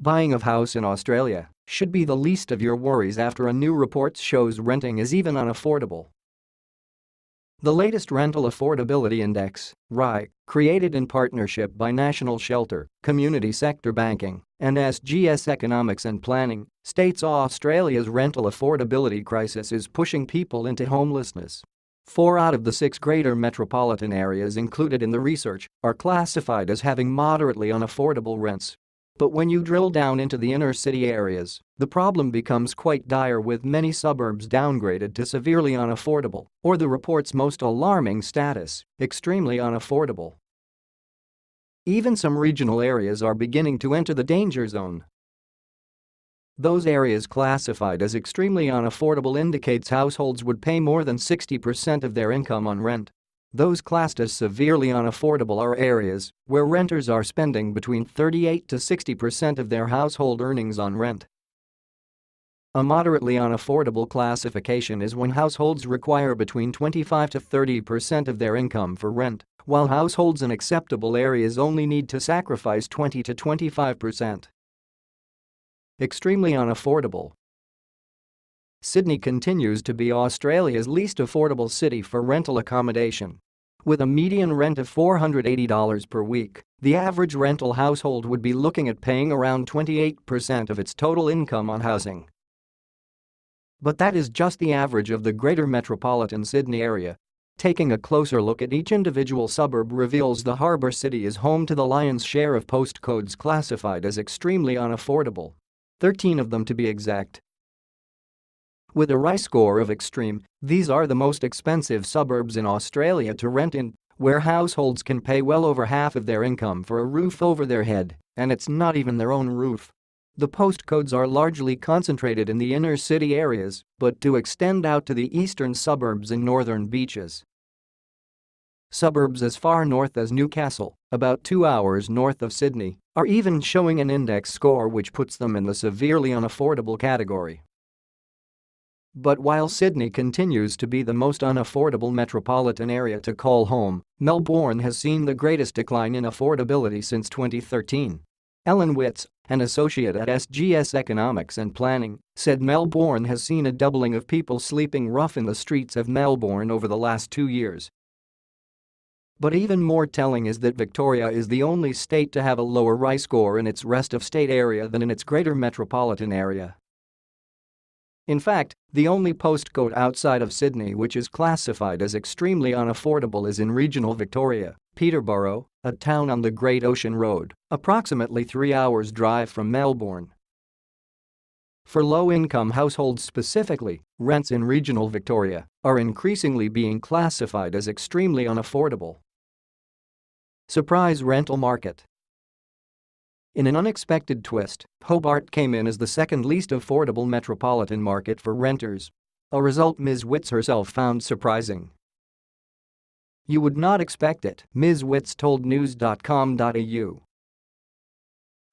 Buying a house in Australia should be the least of your worries after a new report shows renting is even unaffordable. The latest Rental Affordability Index, RAI, created in partnership by National Shelter, Community Sector Banking, and SGS Economics and Planning, states Australia's rental affordability crisis is pushing people into homelessness. 4 out of the 6 greater metropolitan areas included in the research are classified as having moderately unaffordable rents. But when you drill down into the inner city areas, the problem becomes quite dire, with many suburbs downgraded to severely unaffordable, or the report's most alarming status, extremely unaffordable. Even some regional areas are beginning to enter the danger zone. Those areas classified as extremely unaffordable indicates households would pay more than 60% of their income on rent. Those classed as severely unaffordable are areas where renters are spending between 38 to 60% of their household earnings on rent. A moderately unaffordable classification is when households require between 25 to 30% of their income for rent, while households in acceptable areas only need to sacrifice 20 to 25%. Extremely unaffordable. Sydney continues to be Australia's least affordable city for rental accommodation. With a median rent of $480 per week, the average rental household would be looking at paying around 28% of its total income on housing. But that is just the average of the greater metropolitan Sydney area. Taking a closer look at each individual suburb reveals the harbour city is home to the lion's share of postcodes classified as extremely unaffordable. 13 of them to be exact. With a RAI score of extreme, these are the most expensive suburbs in Australia to rent in, where households can pay well over half of their income for a roof over their head, and it's not even their own roof. The postcodes are largely concentrated in the inner city areas, but do extend out to the eastern suburbs and northern beaches. Suburbs as far north as Newcastle, about 2 hours north of Sydney, are even showing an index score which puts them in the severely unaffordable category. But while Sydney continues to be the most unaffordable metropolitan area to call home, Melbourne has seen the greatest decline in affordability since 2013. Ellen Witts, an associate at SGS Economics and Planning, said Melbourne has seen a doubling of people sleeping rough in the streets of Melbourne over the last 2 years. But even more telling is that Victoria is the only state to have a lower RAI score in its rest of state area than in its greater metropolitan area. In fact, the only postcode outside of Sydney which is classified as extremely unaffordable is in regional Victoria, Peterborough, a town on the Great Ocean Road, approximately 3 hours' drive from Melbourne. For low-income households specifically, rents in regional Victoria are increasingly being classified as extremely unaffordable. Surprise rental market. In an unexpected twist, Hobart came in as the second least affordable metropolitan market for renters. A result Ms. Witts herself found surprising. You would not expect it, Ms. Witts told news.com.au.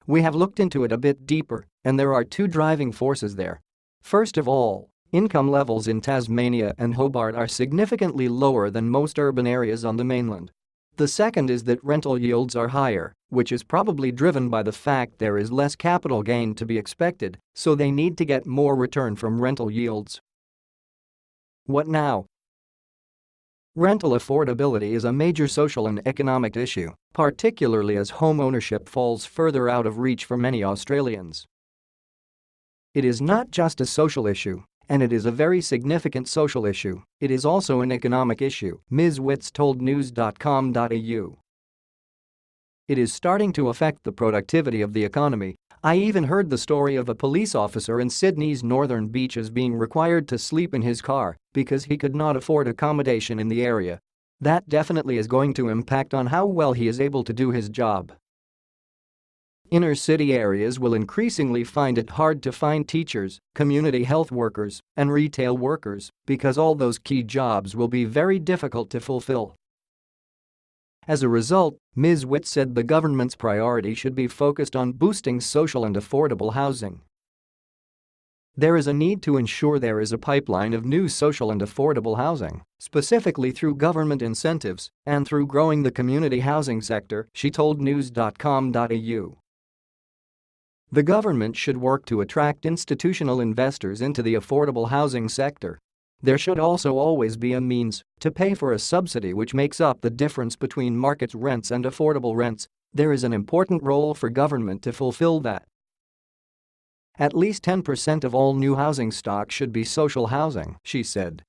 We have looked into it a bit deeper, and there are 2 driving forces there. First of all, income levels in Tasmania and Hobart are significantly lower than most urban areas on the mainland. The second is that rental yields are higher, which is probably driven by the fact there is less capital gain to be expected, so they need to get more return from rental yields. What now? Rental affordability is a major social and economic issue, particularly as home ownership falls further out of reach for many Australians. It is not just a social issue, and it is a very significant social issue, it is also an economic issue, Ms. Witts told news.com.au. It is starting to affect the productivity of the economy. I even heard the story of a police officer in Sydney's northern beaches being required to sleep in his car because he could not afford accommodation in the area. That definitely is going to impact on how well he is able to do his job. Inner city areas will increasingly find it hard to find teachers, community health workers, and retail workers because all those key jobs will be very difficult to fulfill. As a result, Ms. Witts said the government's priority should be focused on boosting social and affordable housing. There is a need to ensure there is a pipeline of new social and affordable housing, specifically through government incentives and through growing the community housing sector, she told news.com.au. The government should work to attract institutional investors into the affordable housing sector. There should also always be a means to pay for a subsidy which makes up the difference between market rents and affordable rents. There is an important role for government to fulfill that. At least 10% of all new housing stock should be social housing, she said.